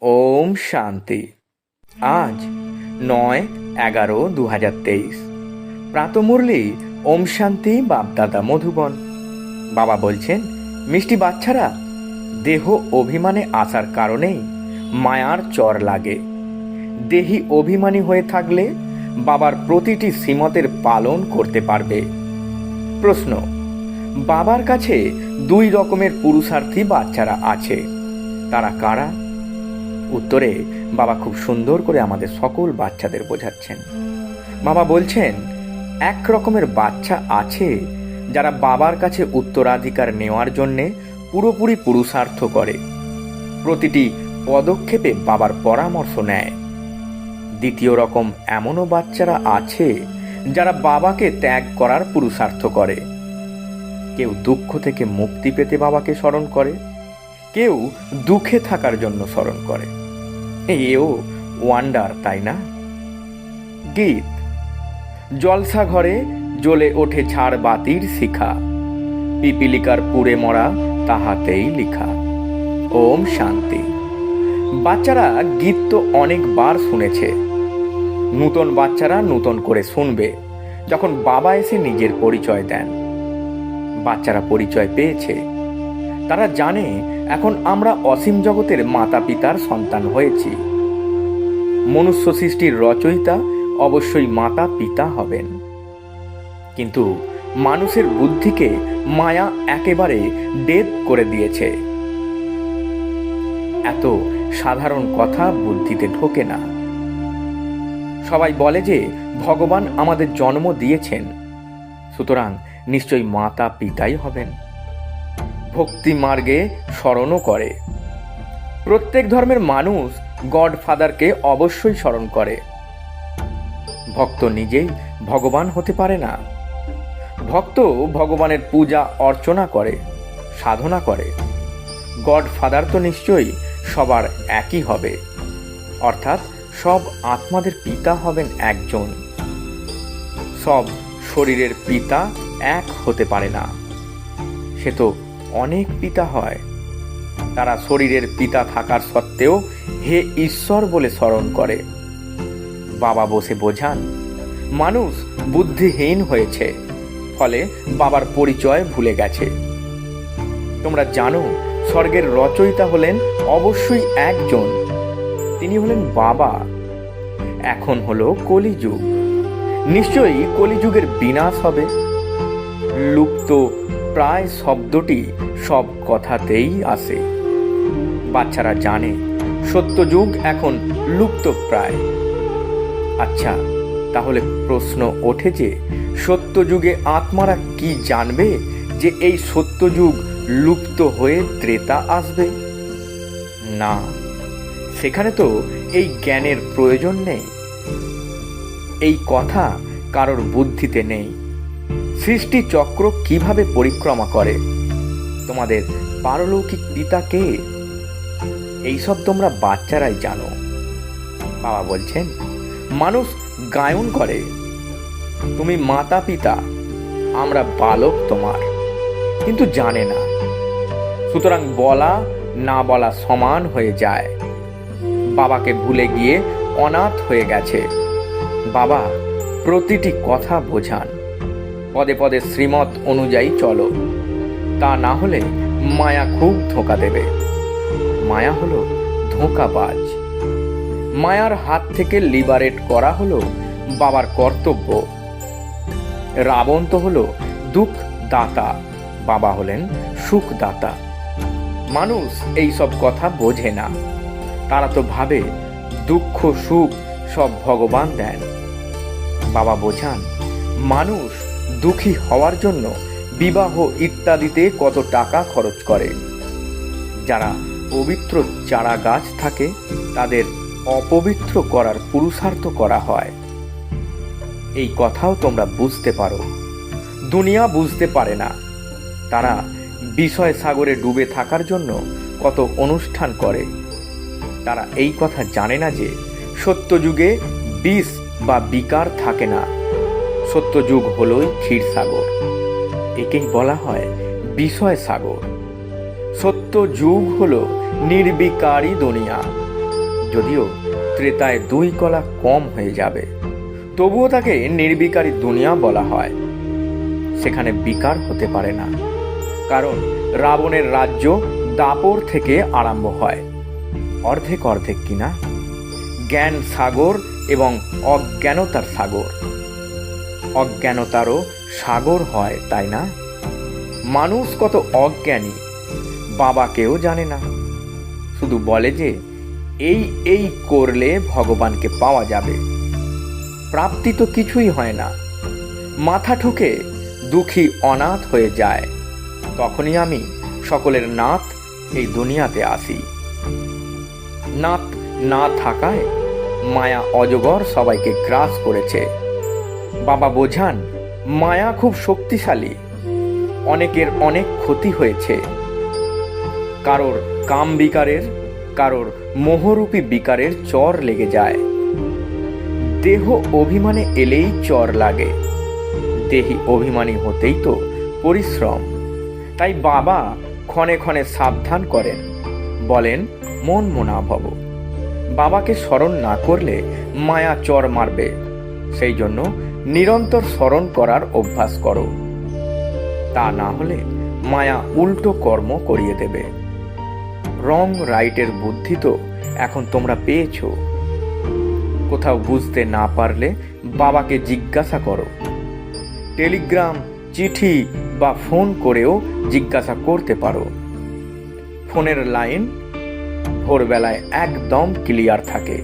ওম শান্তি। আজ ৯/১১/২০২৩ প্রাতঃমুরলি ওম শান্তি বাপদাদা মধুবন। বাবা বলছেন, মিষ্টি বাচ্চারা, দেহ অভিমানে আসার কারণেই মায়ার চর লাগে। দেহি অভিমানী হয়ে থাকলে বাবার প্রতিটি শ্রীমতের পালন করতে পারবে। প্রশ্ন: বাবার কাছে দুই রকমের পুরুষার্থী বাচ্চারা আছে, তারা কারা? উত্তরে বাবা খুব সুন্দর করে আমাদের সকল বাচ্চাদের বোঝাচ্ছেন। বাবা বলছেন, এক রকমের বাচ্চা আছে যারা বাবার কাছে উত্তরাধিকার নেওয়ার জন্যে পুরোপুরি পুরুষার্থ করে, প্রতিটি পদক্ষেপে বাবার পরামর্শ নেয়। দ্বিতীয় রকম এমনও বাচ্চারা আছে যারা বাবাকে ত্যাগ করার পুরুষার্থ করে। কেউ দুঃখ থেকে মুক্তি পেতে বাবাকে স্মরণ করে, কেউ দুঃখে থাকার জন্য স্মরণ করে। এও ওয়ান্ডার, তাই না? গীত: জলসা ঘরে জ্বলে ওঠে ঝাড় বাতির শিখা, পিপিলিকার পুড়ে মরা তাহাতেই লিখা। ওম শান্তি। বাচ্চারা গীত তো অনেকবার শুনেছে, নূতন বাচ্চারা নূতন করে শুনবে যখন বাবা এসে নিজের পরিচয় দেন। বাচ্চারা পরিচয় পেয়েছে, তারা জানে এখন আমরা অসীম জগতের মাতা পিতার সন্তান হয়েছি। মনুষ্য সৃষ্টির রচয়িতা অবশ্যই মাতা পিতা হবেন, কিন্তু মানুষের বুদ্ধিকে মায়া একেবারে ডেড করে দিয়েছে। এত সাধারণ কথা বুদ্ধিতে ঢোকে না। সবাই বলে যে ভগবান আমাদের জন্ম দিয়েছেন, সুতরাং নিশ্চয়ই মাতা পিতাই হবেন। ভক্তি মার্গে স্মরণও করে। প্রত্যেক ধর্মের মানুষ গডফাদারকে অবশ্যই স্মরণ করে। ভক্ত নিজেই ভগবান হতে পারে না। ভক্ত ভগবানের পূজা অর্চনা করে, সাধনা করে। গডফাদার তো নিশ্চয়ই সবার একই হবে, অর্থাৎ সব আত্মাদের পিতা হবেন একজন। সব শরীরের পিতা এক হতে পারে না, সে তো অনেক পিতা হয়। তারা শরীরের পিতা থাকার সত্ত্বেও হে ঈশ্বর বলে স্মরণ করে। বাবা বসে বোঝান, মানুষ বুদ্ধিহীন হয়েছে, ফলে বাবার পরিচয় ভুলে গেছে। তোমরা জানো, স্বর্গের রচয়িতা হলেন অবশ্যই একজন, তিনি হলেন বাবা। এখন হলো কলিযুগ, নিশ্চয়ই কলিযুগের বিনাশ হবে। লুপ্ত প্রায় শব্দটি সব কথাতেই আসে। বাচ্চারা জানে সত্যযুগ এখন লুপ্ত প্রায়। আচ্ছা, তাহলে প্রশ্ন ওঠে যে সত্যযুগে আত্মারা কি জানবে যে এই সত্যযুগ লুপ্ত হয়ে ত্রেতা আসবে? না, সেখানে তো এই জ্ঞানের প্রয়োজন নেই। এই কথা কারোর বুদ্ধিতে নেই। সৃষ্টি চক্র কিভাবে পরিক্রমা করে, তোমাদের পারলৌকিক পিতা কে, এইসব তোমরা বাচ্চারাই জানো। বাবা বলছেন, মানুষ গায়ন করে, তুমি মাতা পিতা, আমরা বালক তোমার, কিন্তু জানে না। সুতরাং বলা না বলা সমান হয়ে যায়। বাবাকে ভুলে গিয়ে অনাথ হয়ে গেছে। বাবা প্রতিটি কথা বোঝান, পদে পদে শ্রীমত অনুযায়ী চলো, তা না হলে মায়া খুব ধোঁকা দেবে। মায়া হলো ধোঁকাবাজ। মায়ার হাত থেকে লিবারেট করা হলো বাবার কর্তব্য। রাবণ তো হলো দুঃখ দাতা, বাবা হলেন সুখ দাতা। মানুষ এই সব কথা বোঝে না। তারা তো ভাবে দুঃখ সুখ সব ভগবান দেন। বাবা বোঝান, মানুষ দুঃখী হওয়ার জন্য বিবাহ ইত্যাদিতে কত টাকা খরচ করে। যারা পবিত্র চারা গাছ থাকে তাদের অপবিত্র করার পুরুষার্থ করা হয়। এই কথাও তোমরা বুঝতে পারো। দুনিয়া বুঝতে পারে না। তারা বিষয় সাগরে ডুবে থাকার জন্য কত অনুষ্ঠান করে। তারা এই কথা জানে না যে সত্যযুগে বিষ বা বিকার থাকে না। সত্যযুগ হলোই ক্ষীরসাগর, একেই বলা হয় বিষয় সাগর। সত্য যুগ হলো নির্বিকারী দুনিয়া। যদিও ত্রেতায় 2 কলা কম হয়ে যাবে, তবুও তাকে নির্বিকারী দুনিয়া বলা হয়। সেখানে বিকার হতে পারে না, কারণ রাবণের রাজ্য দাপর থেকে আরম্ভ হয়। অর্ধেক অর্ধেক কিনা, জ্ঞান সাগর এবং অজ্ঞানতার সাগর। অজ্ঞানতারও সাগর হয়, তাই না? মানুষ কত অজ্ঞানী, বাবাকেও জানে না, শুধু বলে যে এই এই করলে ভগবানকে পাওয়া যাবে। প্রাপ্তি তো কিছুই হয় না। মাথা ঠুকে দুঃখী অনাথ হয়ে যায়। তখনই আমি সকলের নাথ এই দুনিয়াতে আসি। নাথ না থাকায় মায়া অজগর সবাইকে গ্রাস করেছে। বাবা বোঝান, মায়া খুব শক্তিশালী, অনেকের অনেক ক্ষতি হয়েছে। কারোর কাম বিকারের, কারোর মোহরূপী বিকারের চর লেগে যায়। দেহ অভিমানে এলেই চর লাগে, দেহি অভিমানী হতেই তো পরিশ্রম। তাই বাবা ক্ষণে ক্ষণে সাবধান করেন, বলেন মন মনা ভব। বাবাকে স্মরণ না করলে মায়া চর মারবে, সেই জন্য নিরন্তর স্মরণ করার অভ্যাস করো। তা না হলে মায়া উল্টো কর্ম করিয়ে দেবে। রং রাইটের বুদ্ধি তো এখন তোমরা পেয়েছো। কোথাও বুঝতে না পারলে বাবাকে জিজ্ঞাসা করো। টেলিগ্রাম, চিঠি বা ফোন করেও জিজ্ঞাসা করতে পারো। ফোনের লাইন ভোরবেলায় একদম ক্লিয়ার থাকে,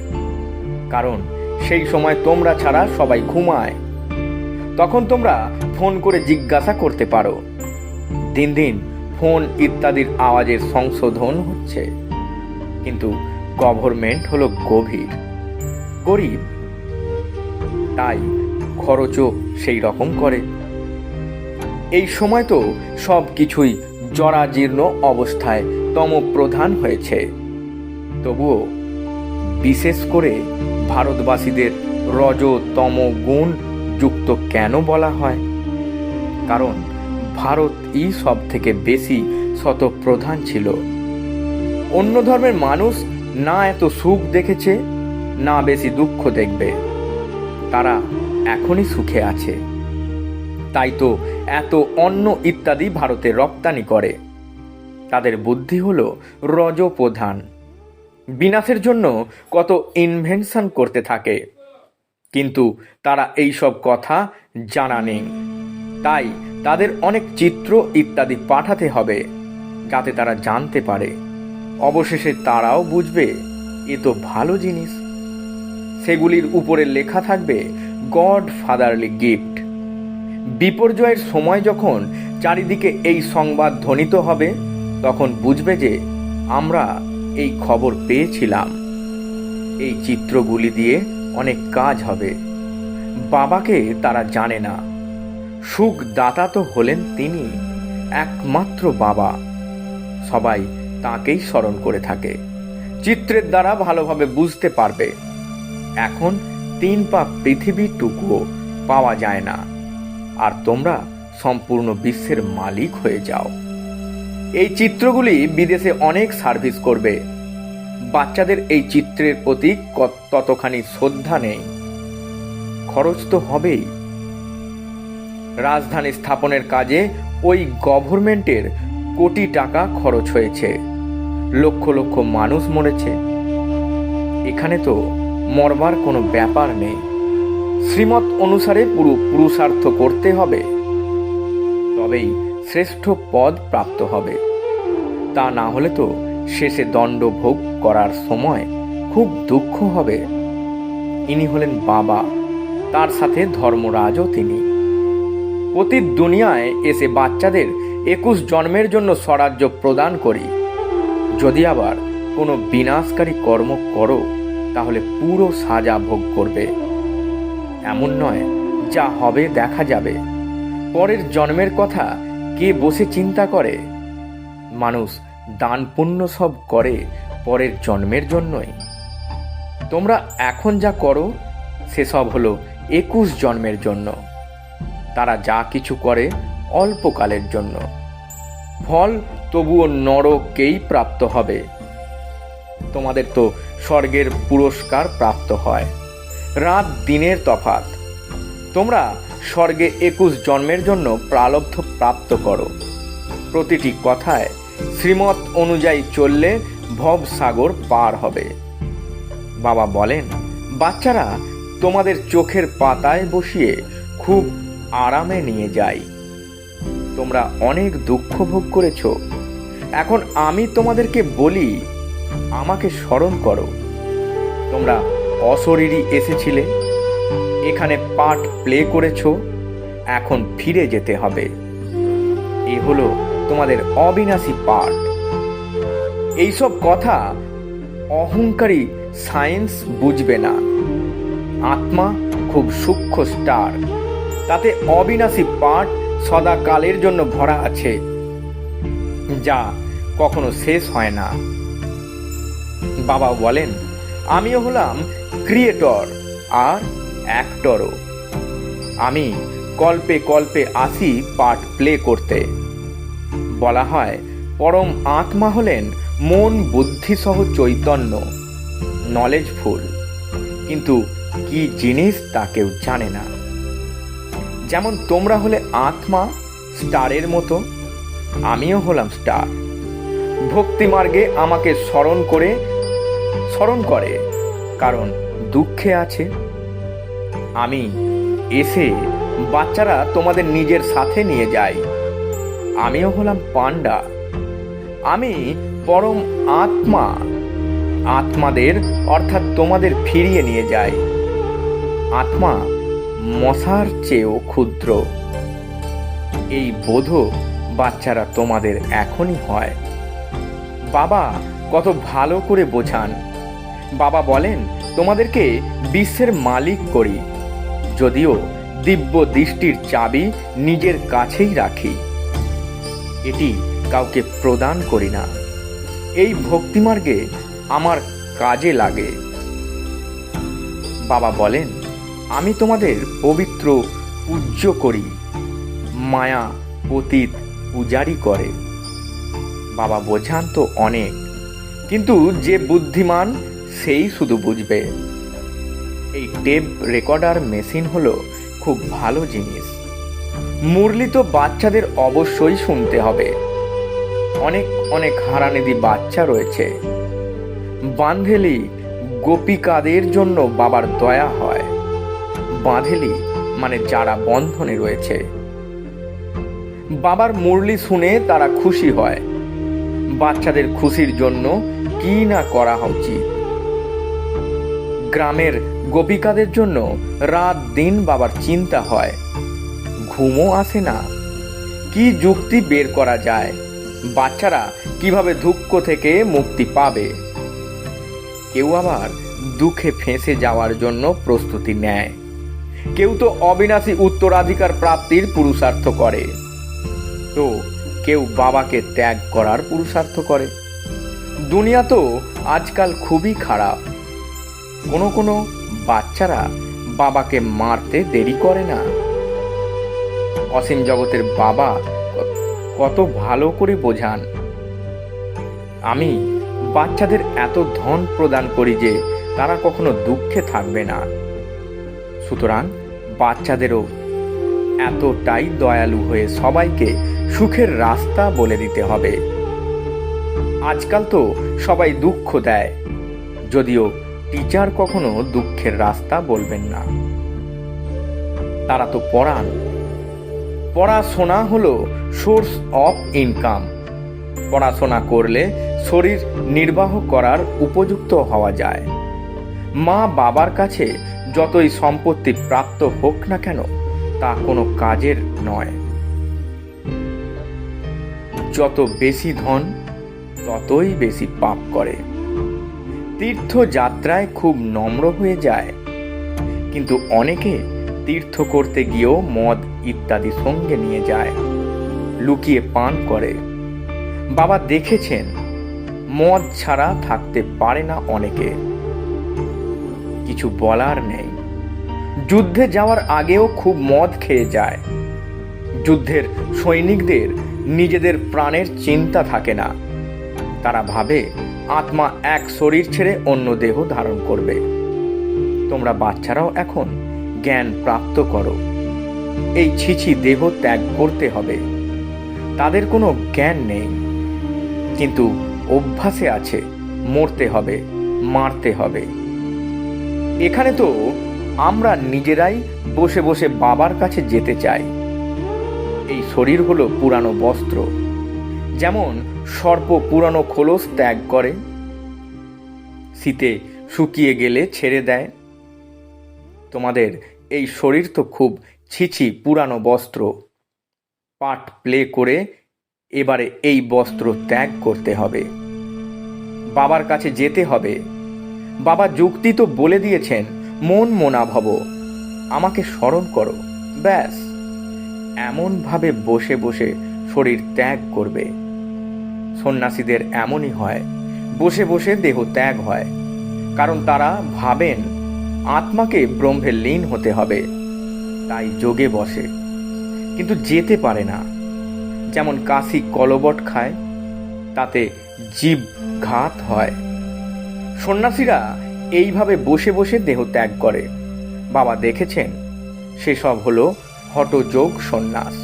কারণ সেই সময় তোমরা ছাড়া সবাই ঘুমায়। তখন তোমরা ফোন করে জিজ্ঞাসা করতে পারো। দিন দিন ফোন ইত্যাদির আওয়াজের সংশোধন হচ্ছে, কিন্তু গভর্নমেন্ট হলো গরিব, তাই খরচও সেই রকম করে। এই সময় তো সব কিছুই জরাজীর্ণ অবস্থায় তমপ্রধান হয়েছে। তবুও বিশেষ করে ভারতবাসীদের রজ তম গুণ যুক্ত কেন বলা হয়? কারণ ভারতই সব থেকে বেশি শতপ্রধান ছিল। অন্য ধর্মের মানুষ না এত সুখ দেখেছে, না বেশি দুঃখ দেখবে। তারা এখনই সুখে আছে, তাই তো এত অন্ন ইত্যাদি ভারতে রপ্তানি করে। তাদের বুদ্ধি হলো রজপ্রধান। বিনাশের জন্য কত ইনভেনশন করতে থাকে, কিন্তু তারা এই সব কথা জানা নেই। তাই তাদের অনেক চিত্র ইত্যাদি পাঠাতে হবে, যাতে তারা জানতে পারে। অবশেষে তারাও বুঝবে এ তো ভালো জিনিস। সেগুলির উপরে লেখা থাকবে গড ফাদারলি গিফট। বিপর্যয়ের সময় যখন চারিদিকে এই সংবাদ ধ্বনিত হবে, তখন বুঝবে যে আমরা এই খবর পেয়েছিলাম। এই চিত্রগুলি দিয়ে অনেক কাজ হবে। বাবাকে তারা জানে না। সুখ দাতা তো হলেন তিনি, একমাত্র বাবা। সবাই তাকেই স্মরণ করে থাকে। চিত্রের দ্বারা ভালোভাবে বুঝতে পারবে। এখন 3 পা পৃথিবীটুকুও পাওয়া যায় না, আর তোমরা সম্পূর্ণ বিশ্বের মালিক হয়ে যাও। এই চিত্রগুলি বিদেশে অনেক সার্ভিস করবে। বাচ্চাদের এই চিত্রের প্রতি ততখানি শ্রদ্ধা নেই। খরচ তো হবেই। রাজধানী স্থাপনের কাজে ওই গভর্নমেন্টের কোটি টাকা খরচ হয়েছে, লক্ষ লক্ষ মানুষ মরেছে। এখানে তো মরবার কোনো ব্যাপার নেই। শ্রীমত অনুসারে পুরো পুরুষার্থ করতে হবে, তবেই শ্রেষ্ঠ পদ প্রাপ্ত হবে। তা না হলে তো শেষে দণ্ড ভোগ করার সময় খুব দুঃখ হবে। ইনি হলেন বাবা, তার সাথে ধর্মরাজও তিনি। প্রতি দুনিয়ায় এসে বাচ্চাদের 21 জন্মের জন্য স্বরাজ্য প্রদান করি। যদি আবার কোনো বিনাশকারী কর্ম করো, তাহলে পুরো সাজা ভোগ করবে। এমন নয় যা হবে দেখা যাবে। পরের জন্মের কথা কে বসে চিন্তা করে? মানুষ দান পুণ্য সব করে পরের জন্মের জন্যই। তোমরা এখন যা করো সেসব হলো 21 জন্মের জন্য। তারা যা কিছু করে অল্পকালের জন্য, ফল তবুও নরকেই প্রাপ্ত হবে। তোমাদের তো স্বর্গের পুরস্কার প্রাপ্ত হয়। রাত দিনের তফাৎ। তোমরা স্বর্গে 21 জন্মের জন্য প্রারব্ধ প্রাপ্ত করো। প্রতিটি কথায় শ্রীমত অনুযায়ী চললে ভবসাগর পার হবে। বাবা বলেন, বাচ্চারা তোমাদের চোখের পাতায় বসিয়ে খুব আরামে নিয়ে যাই। তোমরা অনেক দুঃখ ভোগ করেছ। এখন আমি তোমাদেরকে বলি, আমাকে স্মরণ করো। তোমরা অশরীরী এসেছিলে, এখানে পার্ট প্লে করেছ, এখন ফিরে যেতে হবে। এ হলো তোমাদের অবিনাশী পার্ট। এইসব কথা অহংকারী সায়েন্স বুঝবে না। আত্মা খুব সূক্ষ্ম স্টার, তাতে অবিনাশী পার্ট সদাকালের জন্য ভরা আছে, যা কখনো শেষ হয় না। বাবা বলেন, আমিও হলাম ক্রিয়েটর আর অ্যাক্টরও। আমি কল্পে কল্পে আসি পার্ট প্লে করতে। বলা হয় পরম আত্মা হলেন মন বুদ্ধি সহ চৈতন্য, নলেজফুল, কিন্তু কি জিনিস তা কেউ জানে না। যেমন তোমরা হলে আত্মা স্টারের মতো, আমিও হলাম স্টার। ভক্তি মার্গে আমাকে স্মরণ করে কারণ দুঃখে আছে। আমি এসে বাচ্চারা তোমাদের নিজের সাথে নিয়ে যাই। আমিও হলাম পান্ডা। আমি পরম আত্মা, আত্মাদের অর্থাৎ তোমাদের ফিরিয়ে নিয়ে যাই। আত্মা মশার চেয়েও ক্ষুদ্র। এই বোধ বাচ্চারা তোমাদের এখনই হয়। বাবা কত ভালো করে বোঝান। বাবা বলেন, তোমাদেরকে বিশ্বের মালিক করি, যদিও দিব্য দৃষ্টির চাবি নিজের কাছেই রাখি। এটি কাউকে প্রদান করি না। এই ভক্তিমার্গে আমার কাজে লাগে। বাবা বলেন, আমি তোমাদের পবিত্র পূজ্য করি, মায়া পতিত পূজারি করে। বাবা বোঝান তো অনেক, কিন্তু যে বুদ্ধিমান সেই শুধু বুঝবে। এই টেপ রেকর্ডার মেশিন হলো খুব ভালো জিনিস। মুরলি তো বাচ্চাদের অবশ্যই শুনতে হবে। অনেক অনেক হারানিধি বাচ্চা রয়েছে। বাঁধেলি গোপিকাদের জন্য বাবার দয়া হয়। বাঁধেলি মানে যারা বন্ধনে রয়েছে। বাবার মুরলি শুনে তারা খুশি হয়। বাচ্চাদের খুশির জন্য কি না করা উচিত। গ্রামের গোপিকাদের জন্য রাত দিন বাবার চিন্তা হয়, ঘুমও আসে না। কি যুক্তি বের করা যায়, বাচ্চারা কিভাবে দুঃখ থেকে মুক্তি পাবে। কেউ আবার দুঃখে ফেঁসে যাওয়ার জন্য প্রস্তুতি নেয়। কেউ তো অবিনাশী উত্তরাধিকার প্রাপ্তির পুরুষার্থ করে, তো কেউ বাবাকে ত্যাগ করার পুরুষার্থ করে। দুনিয়া তো আজকাল খুবই খারাপ। কোনো বাচ্চারা বাবাকে মারতে দেরি করে না। অসীম জগতের বাবা কত ভালো করে বোঝান। আমি বাচ্চাদের এত ধন প্রদান করি যে তারা কখনো দুঃখে থাকবে না। সুতরাং বাচ্চাদেরও এতটাই দয়ালু হয়ে সবাইকে সুখের রাস্তা বলে দিতে হবে। আজকাল তো সবাই দুঃখ দেয়, যদিও টিচার কখনো দুঃখের রাস্তা বলবেন না। তারা তো পড়ান। পড়াশোনা হলো সোর্স অফ ইনকাম। পড়াশোনা করলে শরীর নির্বাহ করার উপযুক্ত হওয়া যায়। মা বাবার কাছে যতই সম্পত্তি প্রাপ্ত হোক না কেন, তা কোনো কাজের নয়। যত বেশি ধন ততই বেশি পাপ করে। তীর্থযাত্রায় খুব নম্র হয়ে যায়, কিন্তু অনেকে তীর্থ করতে গিয়েও মদ ইত্যাদি সঙ্গে নিয়ে যায়, লুকিয়ে পান করে। বাবা দেখেছেন, মদ ছাড়া থাকতে পারে না অনেকে। কিছু বলার নেই। যুদ্ধে যাওয়ার আগেও খুব মদ খেয়ে যায়। যুদ্ধের সৈনিকদের নিজেদের প্রাণের চিন্তা থাকে না। তারা ভাবে আত্মা এক শরীর ছেড়ে অন্য দেহ ধারণ করবে। তোমরা বাচ্চারাও এখন জ্ঞান প্রাপ্ত করো। এই ছিছি দেহ ত্যাগ করতে হবে। তাদের কোনো জ্ঞান নেই, কিন্তু অভ্যাসে আছে মরতে হবে, মারতে হবে। এখানে তো আমরা নিজেরাই বসে বসে বাবার কাছে যেতে চাই। এই শরীর হলো পুরানো বস্ত্র, যেমন সর্প পুরানো খোলস ত্যাগ করে, শীতে শুকিয়ে গেলে ছেড়ে দেয়। তোমাদের এই শরীর তো খুব ছিছি পুরানো বস্ত্র। পার্ট প্লে করে এবারে এই বস্ত্র ত্যাগ করতে হবে, বাবার কাছে যেতে হবে। বাবা যুক্তি তো বলে দিয়েছেন, মন মনা ভব, আমাকে স্মরণ করো, ব্যাস। এমনভাবে বসে বসে শরীর ত্যাগ করবে। সন্ন্যাসীদের এমনই হয়, বসে বসে দেহ ত্যাগ হয়, কারণ তারা ভাবেন আত্মাকে ব্রহ্মে লীন হতে হবে, তাই যোগে বসে, কিন্তু যেতে পারে না। যেমন কাশি কলবট খায়, তাতে জীব ঘাত হয়। সন্ন্যাসীরা এইভাবে বসে বসে দেহ ত্যাগ করে। বাবা দেখেছেন, সেসব হলো হঠযোগ সন্ন্যাস।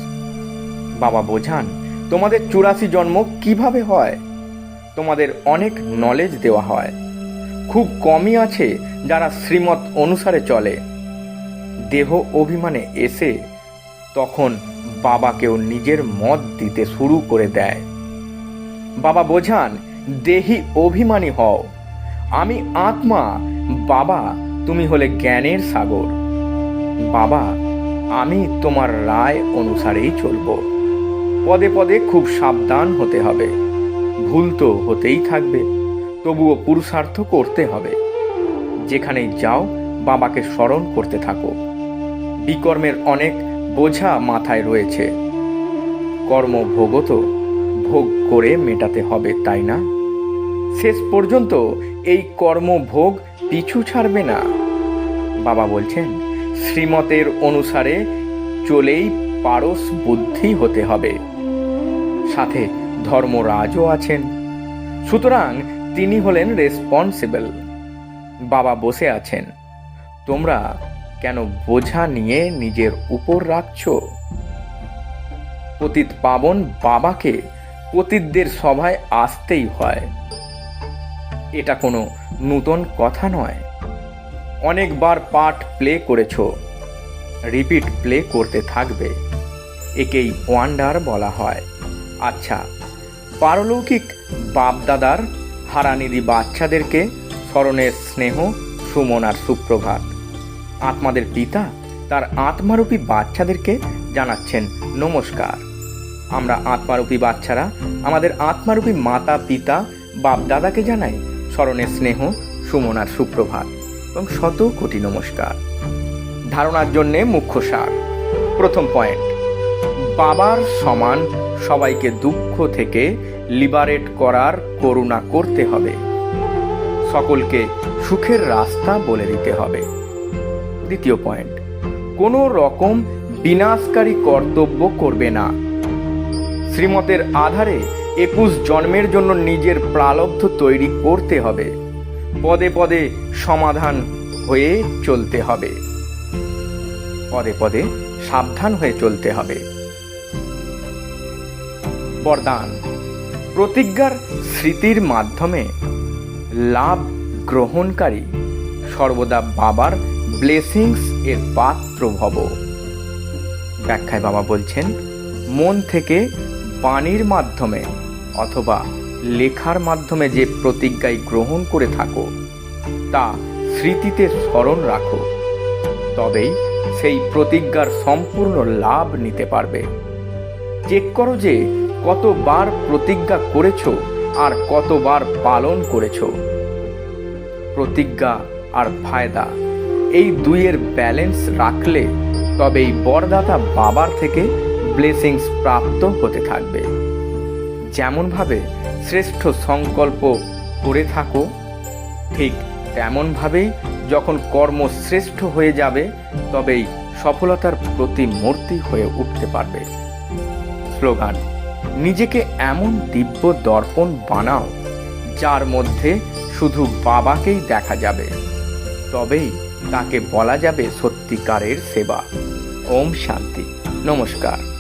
বাবা বোঝান, তোমাদের 84 জন্ম কিভাবে হয়। তোমাদের অনেক নলেজ দেওয়া হয়, খুব কমই আছে যারা শ্রীমত অনুসারে চলে। দেহ অভিমানে এসে তখন বাবাকেও নিজের মত দিতে শুরু করে দেয়। বাবা বোঝান, দেহি অভিমানী হও, আমি আত্মা, বাবা তুমি হলে জ্ঞানের সাগর। বাবা, আমি তোমার রায় অনুসারেই চলব। পদে পদে খুব সাবধান হতে হবে। ভুল তো হতেই থাকবে, তবুও পুরুষার্থ করতে হবে। যেখানেই যাও বাবাকে স্মরণ করতে থাকো। বিকর্মের অনেক বোঝা মাথায় রয়েছে, কর্মভোগও তো ভোগ করে মেটাতে হবে, তাই না? শেষ পর্যন্ত এই কর্মভোগ পিছু ছাড়বে না। বাবা বলছেন, শ্রীমতের অনুসারে চলেই পারস বুদ্ধি হতে হবে। সাথে ধর্মরাজও আছেন, সুতরাং তিনি হলেন রেসপন্সিবল। বাবা বসে আছেন, তোমরা কেন বোঝা নিয়ে নিজের উপর রাখছো? পতিত পাবন বাবাকে পতিতদের সভায় আসতেই হয়। এটা কোনো নূতন কথা নয়। অনেকবার পার্ট প্লে করেছ, রিপিট প্লে করতে থাকবে। একেই ওয়ান্ডার বলা হয়। আচ্ছা, পারলৌকিক বাপদাদার হারানিধি বাচ্চাদেরকে স্মরণের স্নেহ, সুমন আর সুপ্রভাত। আত্মাদের পিতা তার আত্মারূপী বাচ্চাদেরকে জানাচ্ছেন নমস্কার। আমরা আত্মারূপী বাচ্চারা আমাদের আত্মারূপী মাতা পিতা বাপদাদাকে জানাই স্মরণের স্নেহ, সুমন আর সুপ্রভাত এবং শত কোটি নমস্কার। ধারণার জন্যে মুখ্য সার। প্রথম পয়েন্ট, বাবার সমান সবাইকে দুঃখ থেকে লিবারেট করার করুণা করতে হবে। সকলকে সুখের রাস্তা বলে দিতে হবে। দ্বিতীয় পয়েন্ট, কোনো রকম বিনাশকারী কর্তব্য করবে না। শ্রীমতের আধারে 21 জন্মের জন্য নিজের প্রারব্ধ তৈরি করতে হবে। পদে পদে সমাধান হয়ে চলতে হবে, পদে পদে সাবধান হয়ে চলতে হবে। বরদান, প্রতিজ্ঞার স্মৃতির মাধ্যমে লাভ গ্রহণকারী সর্বদা বাবার ব্লেসিংস এর পাত্র ভব। ব্যাখ্যায় বাবা বলছেন, মন থেকে বাণীর মাধ্যমে অথবা লেখার মাধ্যমে যে প্রতিজ্ঞায় গ্রহণ করে থাকো তা স্মৃতিতে স্মরণ রাখো, তবেই সেই প্রতিজ্ঞার সম্পূর্ণ লাভ নিতে পারবে। চেক করো যে কতবার প্রতিজ্ঞা করেছো আর কতবার পালন করেছো। প্রতিজ্ঞা আর ফায়দা এই দুইয়ের ব্যালেন্স রাখলে তবেই বরদাতা বাবার থেকে ব্লেসিংস প্রাপ্ত হতে থাকবে। যেমনভাবে শ্রেষ্ঠ সংকল্প করে থাকো, ঠিক তেমনভাবেই যখন কর্ম শ্রেষ্ঠ হয়ে যাবে তবেই সফলতার প্রতিমূর্তি হয়ে উঠতে পারবে। স্লোগান, নিজেকে এমন দিব্য দর্পণ বানাও যার মধ্যে শুধু বাবাকেই দেখা যাবে, তবেই তাকে বলা যাবে সত্যিকারের সেবা। ওম শান্তি। নমস্কার।